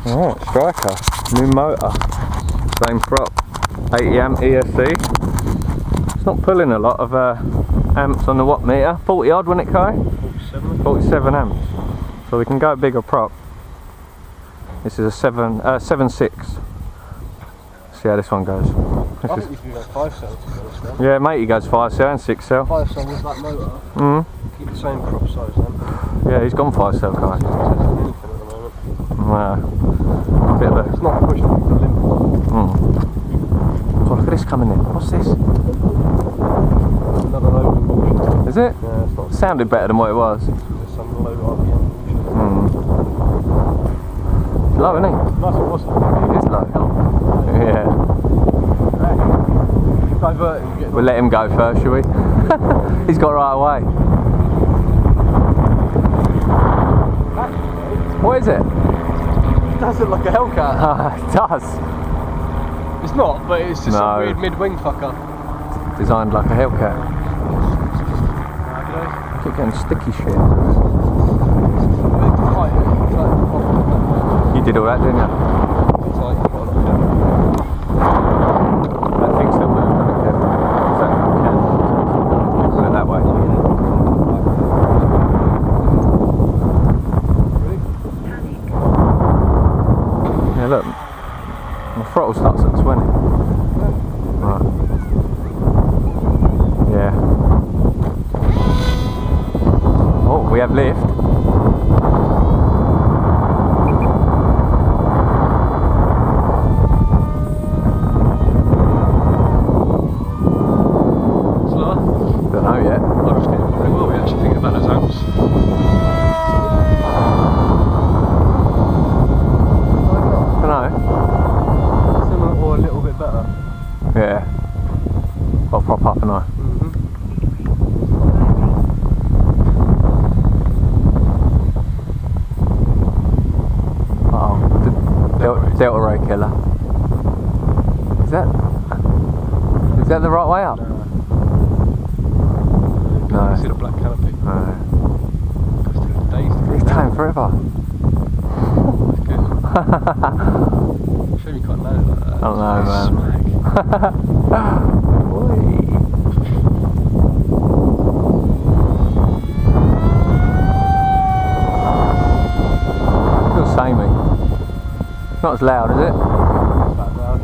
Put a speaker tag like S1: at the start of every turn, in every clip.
S1: Alright, Stryker, new motor, same prop, 80 amp ESC. It's not pulling a lot of amps on the watt meter, 40 odd, wouldn't it, Kai? 47 amps. So we can go bigger prop. This is a 7.6. See how this one goes.
S2: I think you can go 5 cell to be honest now.
S1: Yeah, mate, he goes 5 cell and 6 cell.
S2: 5 cell with that motor. Keep the same crop size then.
S1: Yeah, he's gone 5 cell, Kai. Wow. A bit of a...
S2: It's not pushing the limit.
S1: Oh, look at this coming in. What's this?
S2: Another loading bullshit.
S1: Is it?
S2: Yeah, it's not.
S1: It sounded better than what it was.
S2: There's some low RPM bullshit.
S1: It's low, isn't it?
S2: Nice it was.
S1: It is low. Yeah.
S2: Diverting.
S1: We'll let him go first, shall we? He's got right away. What is it?
S2: It does look like a Hellcat.
S1: It does.
S2: It's not, but it's just a weird mid-wing fucker.
S1: Designed like a Hellcat. Keep getting sticky shit. You did all that, didn't you? That thing's still moving, doesn't it, Kev? Is that can? Put it that way. Yeah, look. My throttle starts at 20. Right. Yeah. Oh, we have lift. Don't know yet.
S2: I was getting pretty well, we actually thinking about those amps.
S1: Don't know.
S2: Similar or a little bit better.
S1: Yeah. Got to prop up and I. Oh, Delta Ray killer. Is that the right way up? No.
S2: See the black canopy?
S1: No.
S2: Dazed.
S1: It's time forever.
S2: That's good. Shame you can't land it like that.
S1: I don't know, man. Feels samey. Not as loud, is it?
S2: It's that loud.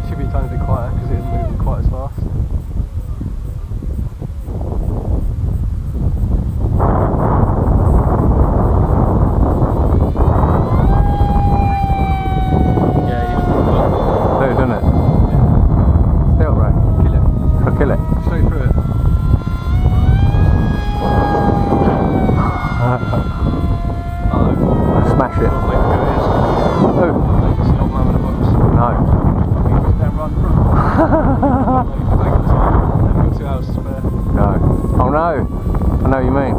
S2: Should be a tiny bit quieter because it isn't moving quite as fast.
S1: Smash it. No. Oh no. I know what you mean.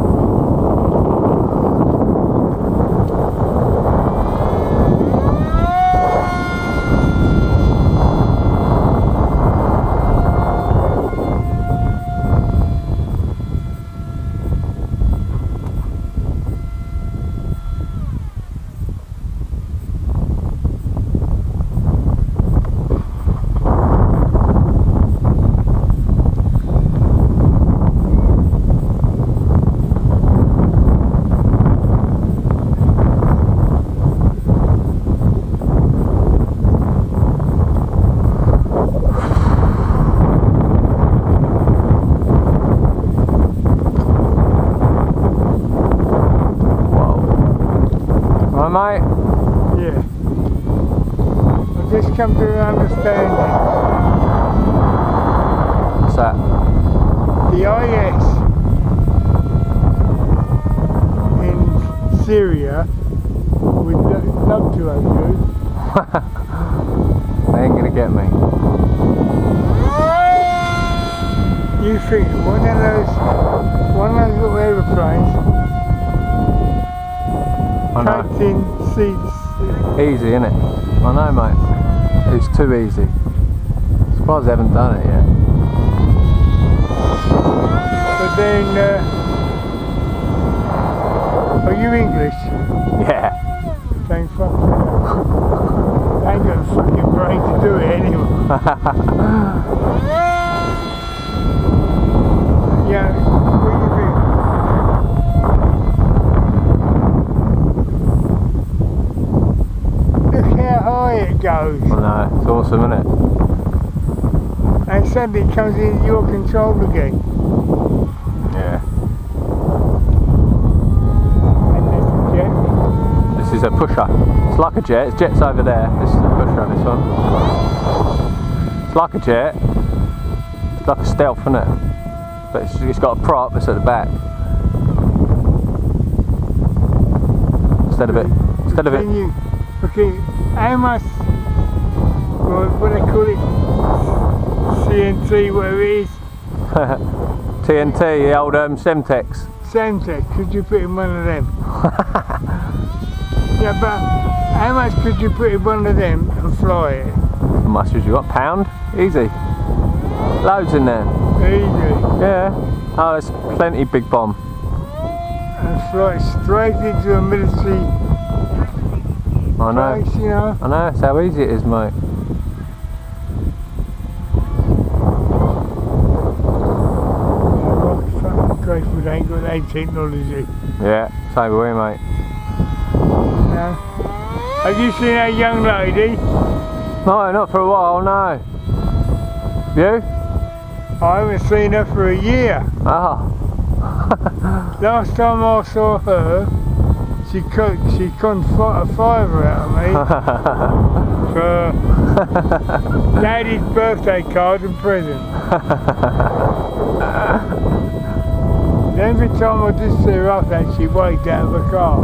S1: Mate?
S3: Yeah. I've just come to understand
S1: What's that?
S3: the IS in Syria would love to have you.
S1: They ain't gonna get me.
S3: You think one of those little aeroplanes, tucked in seats.
S1: Easy, innit? I know, mate. It's too easy. Surprised they haven't done it yet.
S3: But then, are you English?
S1: Yeah.
S3: Thanks for do it anyway. Yeah, what do you think? Look how high it goes.
S1: I know, it's awesome, isn't it?
S3: And suddenly it comes into your control again.
S1: Yeah.
S3: And there's a jet.
S1: This is a pusher. It's like a jet. It's jet's over there. This is a pusher, this one. It's like a jet. It's like a stealth, isn't it? But it's got a prop that's at the back. Instead of it.
S3: Okay, how much, what they call it, CNT, whatever it is,
S1: TNT, the old Semtex.
S3: Semtex, could you put in one of them? Yeah, but how much could you put in one of them and fly it?
S1: How much as you got? £1? Easy. Loads in there.
S3: Easy.
S1: Yeah. Oh, there's plenty big bomb.
S3: And fly it straight into a military
S1: I know.
S3: place, you know.
S1: I know, that's how easy it is, mate.
S3: I'm fucking grateful they ain't got that technology.
S1: Yeah, so are we, mate.
S3: You know? Have you seen that young lady?
S1: No, not for a while, no. You?
S3: I haven't seen her for a year.
S1: Ah.
S3: Last time I saw her, she conned a fiver out of me for Daddy's birthday card and present. Every time I just see her up there, she waved out of the car.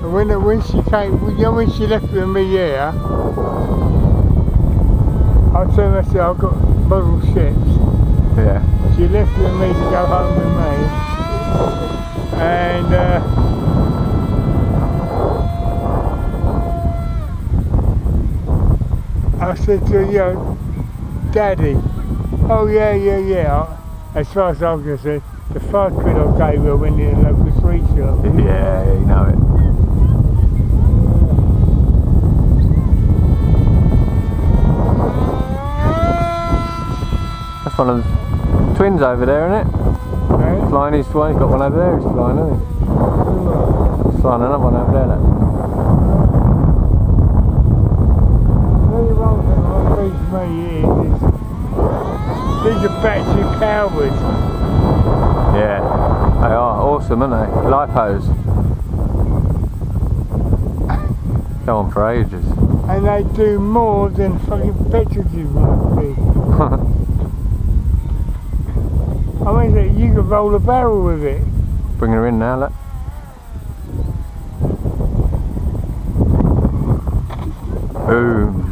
S3: And when she came, you know, when she left with me here, I told her, I said, I've got model ships.
S1: Yeah.
S3: She left with me to go home with me, and I said to her, you know, Daddy, oh yeah, as far as I'm concerned, the £5 I gave her went in the local sweet shop.
S1: Yeah, you know it. That's one of the twins over there, isn't it?
S3: Right?
S1: Flying his one, he's got one over there, he's flying, isn't he? He's flying another one over there, look.
S3: Very wrong thing what beats me is these are battery powered.
S1: Yeah, they are awesome, aren't they? Lipos. Go on for ages.
S3: And they do more than fucking petrol might be. I mean, you could roll a barrel with it.
S1: Bring her in now, look. Boom.